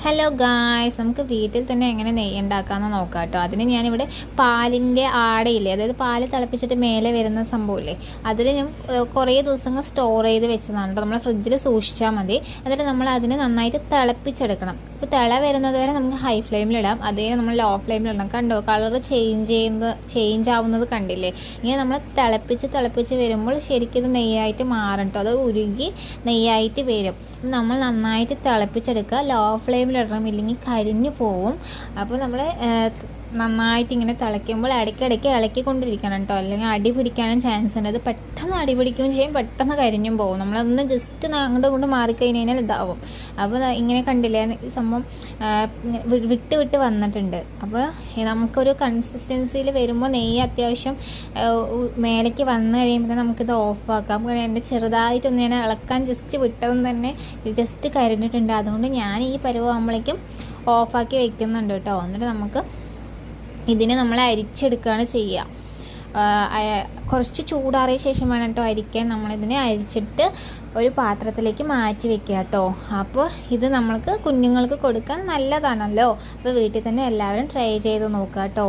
Hello guys, നമുക്ക് വീട്ടിൽ തന്നെ എങ്ങനെ നെയ്യ് ഉണ്ടാക്കാമെന്ന് നോക്കാം കേട്ടോ. അതിന് ഞാനിവിടെ പാലിൻ്റെ ആടയില്ലേ, അതായത് പാല് തിളപ്പിച്ചിട്ട് മേലെ വരുന്ന സംഭവമില്ലേ, അതിൽ ഞാൻ കുറേ ദിവസങ്ങൾ സ്റ്റോർ ചെയ്ത് വെച്ചതാണ് കേട്ടോ. നമ്മൾ ഫ്രിഡ്ജിൽ സൂക്ഷിച്ചാൽ മതി. എന്നിട്ട് നമ്മൾ അതിനെ നന്നായിട്ട് തിളപ്പിച്ചെടുക്കണം. ഇപ്പോൾ തിള വരുന്നത് വരെ നമുക്ക് ഹൈ ഫ്ലെയിമിലിടാം, അതേ നമ്മൾ ലോ ഫ്ലെയിമിലിടണം. കണ്ടോ, കളർ ചേഞ്ച് ആവുന്നത് കണ്ടില്ലേ? ഇങ്ങനെ നമ്മൾ തിളപ്പിച്ച് വരുമ്പോൾ ശരിക്കും ഇത് നെയ്യായിട്ട് മാറും കേട്ടോ. അത് ഉരുകി നെയ്യായിട്ട് വരും. നമ്മൾ നന്നായിട്ട് തിളപ്പിച്ചെടുക്കുക. ലോ ഫ്ലെയിമിലിടണം, ഇല്ലെങ്കിൽ കരിഞ്ഞു പോവും. അപ്പോൾ നമ്മൾ നന്നായിട്ട് ഇങ്ങനെ തിളയ്ക്കുമ്പോൾ ഇടയ്ക്കിടയ്ക്ക് ഇളക്കിക്കൊണ്ടിരിക്കണം കേട്ടോ, അല്ലെങ്കിൽ അടി പിടിക്കാനും ചാൻസ് ഉണ്ട്. അത് പെട്ടെന്ന് അടി പിടിക്കുകയും ചെയ്യും, പെട്ടെന്ന് കരിഞ്ഞും പോകും. നമ്മളൊന്ന് ജസ്റ്റ് അങ്ങോട്ട് കൊണ്ട് മാറിക്കഴിഞ്ഞാൽ ഇതാവും. അപ്പോൾ ഇങ്ങനെ കണ്ടില്ലേ, ഈ സംഭവം വിട്ട് വന്നിട്ടുണ്ട്. അപ്പോൾ നമുക്കൊരു കൺസിസ്റ്റൻസിയിൽ വരുമ്പോൾ നെയ്യ് അത്യാവശ്യം മേലേക്ക് വന്നു കഴിയുമ്പോൾ നമുക്കിത് ഓഫാക്കാം. എൻ്റെ ചെറുതായിട്ടൊന്ന് ഞാൻ ഇളക്കാൻ ജസ്റ്റ് വിട്ടതും തന്നെ ജസ്റ്റ് കരിഞ്ഞിട്ടുണ്ട്. അതുകൊണ്ട് ഞാൻ ഈ പരുവാകുമ്പോഴേക്കും ഓഫാക്കി വെക്കുന്നുണ്ട് കേട്ടോ. എന്നിട്ട് നമുക്ക് ഇതിനെ നമ്മൾ അരിച്ചെടുക്കുകയാണ് ചെയ്യുക. കുറച്ച് ചൂടാറിയ ശേഷം വേണം കേട്ടോ അരിക്കാൻ. നമ്മളിതിനെ അരിച്ചിട്ട് ഒരു പാത്രത്തിലേക്ക് മാറ്റി വെക്കുക കേട്ടോ. അപ്പോൾ ഇത് നമ്മൾക്ക് കുഞ്ഞുങ്ങൾക്ക് കൊടുക്കാൻ നല്ലതാണല്ലോ. അപ്പോൾ വീട്ടിൽ തന്നെ എല്ലാവരും ട്രൈ ചെയ്ത് നോക്കുക കേട്ടോ.